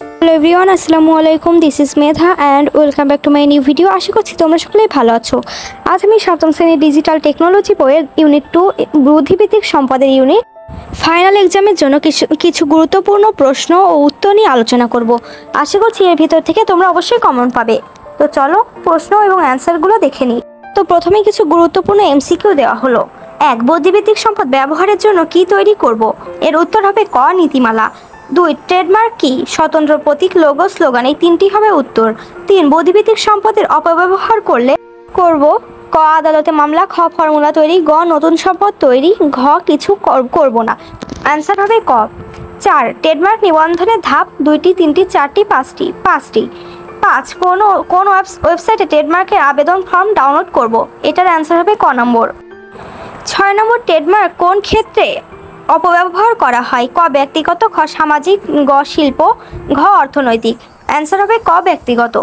Hello everyone, আসসালামু আলাইকুম। This is Medha and welcome back to my new video. আশা করছি তোমরা সকলেই ভালো আছো। আজ আমি সপ্তম শ্রেণীর ডিজিটাল টেকনোলজি বইয়ের ইউনিট 2 বুদ্ধিভিত্তিক সম্পদের ইউনিট ফাইনাল এক্সামের জন্য কিছু গুরুত্বপূর্ণ প্রশ্ন ও উত্তর নিয়ে আলোচনা করব। আশা করছি এর ভিতর থেকে তোমরা অবশ্যই কমন পাবে। তো চলো প্রশ্ন এবং অ্যান্সারগুলো দেখে নিই। তো প্রথমে কিছু গুরুত্বপূর্ণ এমসিকিউ দেওয়া হলো। 1. বুদ্ধিভিত্তিক সম্পদ ব্যবহারের জন্য কি তৈরি করব? এর উত্তর হবে ক, নীতিমালা। 2. ট্রেডমার্ক কি? স্বতন্ত্র প্রতীক, লোগো, স্লোগান, এই তিনটি হবে উত্তর। 3. বুদ্ধিভিত্তিক সম্পদের অপব্যবহার করব ক, আদালতে মামলা, খ, ফর্মুলা তৈরি, গ, নতুন সম্পদ তৈরি, ঘ, কিছু করব না। অ্যান্সার হবে ক। 4. ট্রেডমার্ক নিবন্ধনের ধাপ 2টি, 3টি, 4টি, 5টি? 5টি। 5. কোন ওয়েবসাইটে ট্রেডমার্কের আবেদন ফর্ম ডাউনলোড করব? এটার অ্যান্সার হবে ক নম্বর। 6 নম্বর, ট্রেডমার্ক কোন ক্ষেত্রে অপব্যবহার করা হয়? ক, ব্যক্তিগত, খ, সামাজিক, গ, শিল্প, ঘ, অর্থনৈতিক? অ্যান্সার হবে ক, ব্যক্তিগত।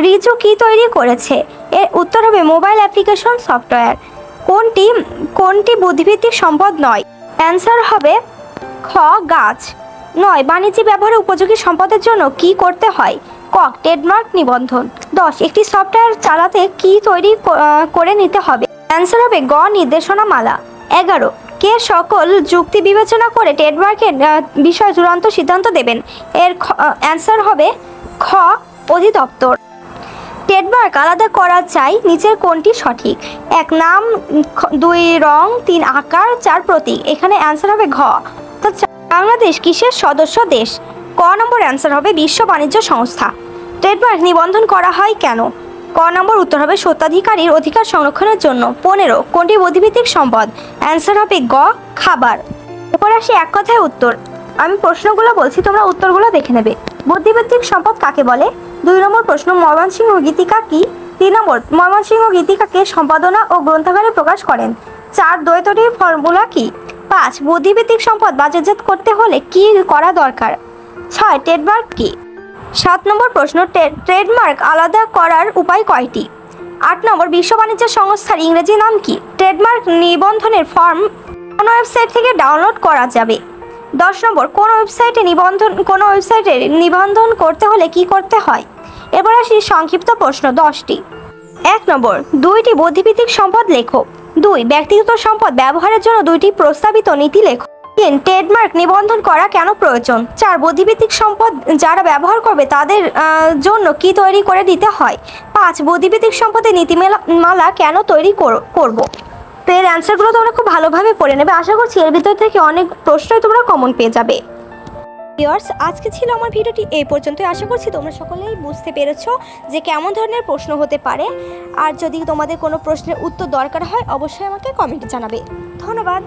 রিজু কি তৈরি করেছে? এর উত্তর হবে মোবাইল অ্যাপ্লিকেশন সফটওয়্যার। কোনটি বুদ্ধিভিত্তিক সম্পদ নয়? অ্যান্সার হবে খ, গাছ। 9. বাণিজ্যিক ব্যবহারে উপযোগী সম্পদের জন্য কি করতে হয়? ক, ট্রেডমার্ক নিবন্ধন। 10. একটি সফটওয়্যার চালাতে কি তৈরি করে নিতে হবে? অ্যান্সার হবে গ, নির্দেশনামালা। 11. কে সকল যুক্তি বিবেচনা করে ট্রেডমার্কের বিষয়ে চূড়ান্ত সিদ্ধান্ত দেবেন? এর অ্যান্সার হবে খ, অধিদপ্তর। ট্রেডমার্ক আলাদা করা চাই, নিচের কোনটি সঠিক? 1. নাম, 2. রং, 3. আকার, 4. প্রতীক। এখানে অ্যান্সার হবে ঘ। তো বাংলাদেশ কিসের সদস্য দেশ? ক নম্বর অ্যান্সার হবে বিশ্ব বাণিজ্য সংস্থা। ট্রেডমার্ক নিবন্ধন করা হয় কেন? ক নম্বর উত্তর হবে স্বত্বাধিকারীর অধিকার সংরক্ষণের জন্য। 15. কোনটি বুদ্ধিভিত্তিক সম্পদ? অ্যান্সার হবে গ, খাবার। এরপর আসি এক কথায় উত্তর। আমি প্রশ্নগুলো বলছি, তোমরা উত্তরগুলো দেখে নেবে। বুদ্ধিভিত্তিক সম্পদ কাকে বলে? 2 নম্বর প্রশ্ন, ময়মনসিংহ গীতিকা কি? 3 নম্বর, ময়মনসিংহ গীতিকাকে সম্পাদনা ও গ্রন্থাগারে প্রকাশ করেন। 4. দই তৈরির ফর্মুলা কি? 5. বুদ্ধিভিত্তিক সম্পদ বাজারজাত করতে হলে কি করা দরকার? 6. ট্রেডমার্ক কি? 7 নম্বর প্রশ্ন, ট্রেডমার্ক আলাদা করার উপায় কয়টি? 8 নম্বর, বিশ্ব বাণিজ্য সংস্থার ইংরেজি নাম কি? ট্রেডমার্ক নিবন্ধনের ফর্ম কোন ওয়েবসাইট থেকে ডাউনলোড করা যাবে? 10 নম্বর, কোন ওয়েবসাইটে নিবন্ধন করতে হলে কি করতে হয়? এবার আসি সংক্ষিপ্ত প্রশ্ন 10টি। 1 নম্বর, 2টি বুদ্ধিভিত্তিক সম্পদ লেখো। 2. ব্যক্তিগত সম্পদ ব্যবহারের জন্য 2টি প্রস্তাবিত নীতি লেখো। 3. ট্রেডমার্ক নিবন্ধন করা কেন প্রয়োজন? 4. বুদ্ধিভিত্তিক সম্পদ যারা ব্যবহার করবে তাদের জন্য কি তৈরি করে দিতে হয়? 5. বুদ্ধিভিত্তিক সম্পদের নীতিমালা কেন তৈরি করব? তো এর অ্যান্সারগুলো তোমরা খুব ভালোভাবে পড়ে নেবে। আশা করছি এর ভিতর থেকে অনেক প্রশ্নই তোমরা কমন পেয়ে যাবে। ভিউয়ার্স, আজকে ছিল আমার ভিডিওটি এই পর্যন্তই। আশা করছি তোমরা সকলেই বুঝতে পেরেছো যে কেমন ধরনের প্রশ্ন হতে পারে। আর যদি তোমাদের কোনো প্রশ্নের উত্তর দরকার হয় অবশ্যই আমাকে কমেন্টে জানাবে। ধন্যবাদ।